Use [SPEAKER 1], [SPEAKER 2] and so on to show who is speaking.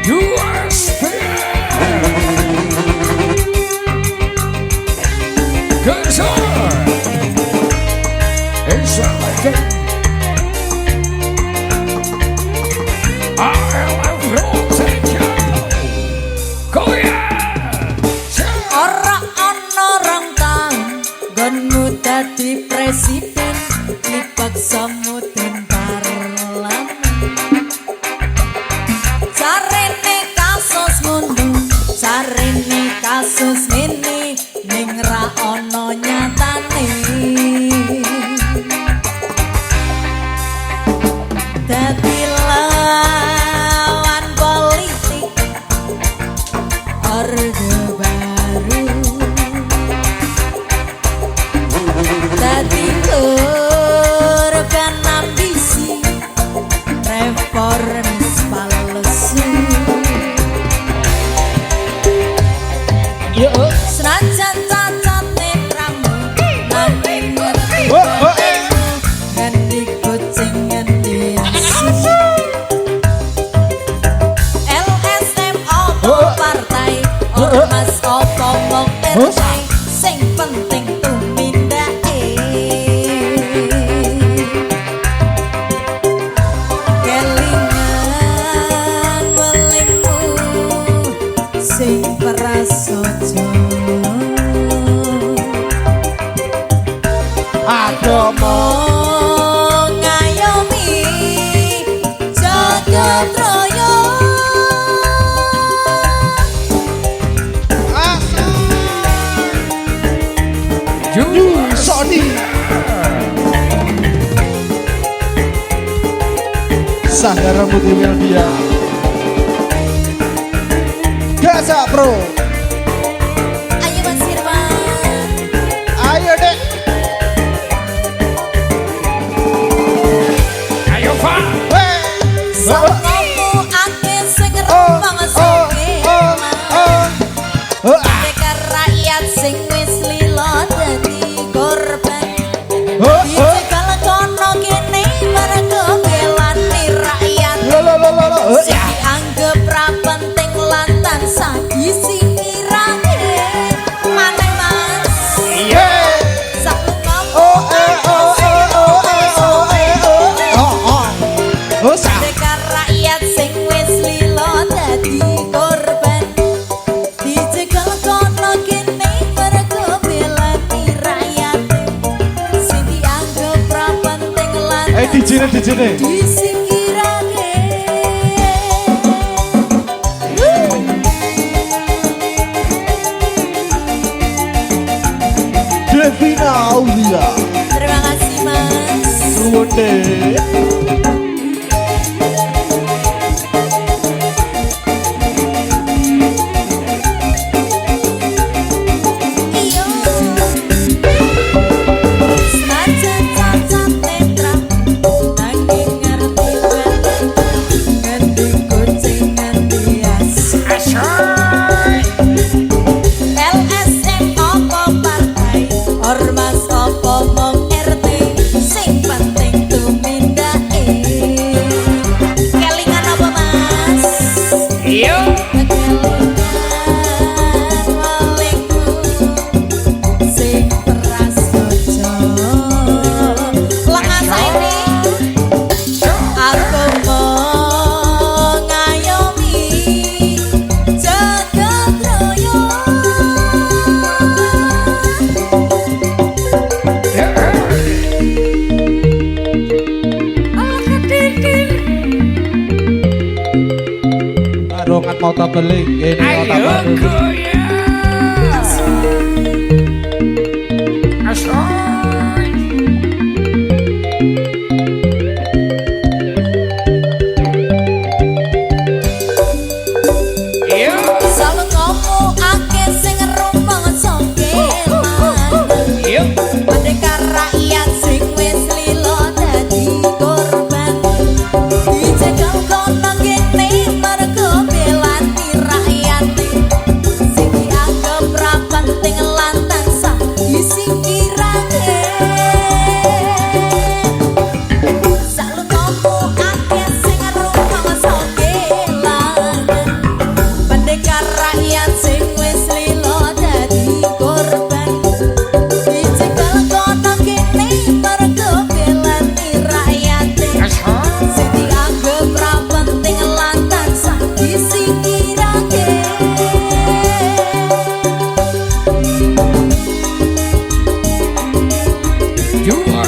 [SPEAKER 1] USB Gesor Insulated RLF Rotation Goyang
[SPEAKER 2] Ora ana rong taun nggonmu dadi presiden dipaksa mudhun parlemen sarene kasus ngono sarene kasus ngene ning ra ana nyatane dadi lawan politik orde baru dadi organ ambisi reformis palsu senajan cacat netramu nanging ngerti ngendi kucing ngendi asu LSM opo partai ormas opo wong tercai sing penting tumindake kelingan welingmu sing prasaja agama ngayomi jagat raya
[SPEAKER 3] Sony Sahara Putih Meldia Gaza Pro
[SPEAKER 2] ayo Mas Firman
[SPEAKER 3] ayo dek
[SPEAKER 1] Ayo Pak
[SPEAKER 2] Sapamu ake sing rempang Mereka rakyat sing wis lila dadi korban Dicegal kono kene mergo belani rakyat Sing dianggep ra penting lan tansah disingkirake Maneh Mas Saklung Mereka rakyat sing wis lila dadi korban Dicegal kono kene mergo belani rakyat Sing dianggep ra penting lan
[SPEAKER 3] DJ-ne
[SPEAKER 2] disingkirake
[SPEAKER 3] Devina Aulia
[SPEAKER 2] Terima kasih Mas
[SPEAKER 3] Ruwete
[SPEAKER 2] Iyo Senajan cacat netra Nanging ngerti banget Ngendi kucing ngendi asu LSM opo partai Ormas opo mong RT Sing penting tumindake Kelingan apa Mas?
[SPEAKER 1] Iyo
[SPEAKER 2] Kelingan walingku Sing prasaja Lengan saiki Aku mau ngayomi jagat raya
[SPEAKER 3] Arongat mau tabeling ini mau
[SPEAKER 1] Ayo
[SPEAKER 3] tabeling
[SPEAKER 1] goyang Asoy Iyo
[SPEAKER 2] Selalu ngomong ake sing rumpang songkelan
[SPEAKER 1] Iyo
[SPEAKER 2] Mereka rakyat sing wis lila dadi korban Dicegal kono kene mergo belani rakyat Sing
[SPEAKER 1] Dua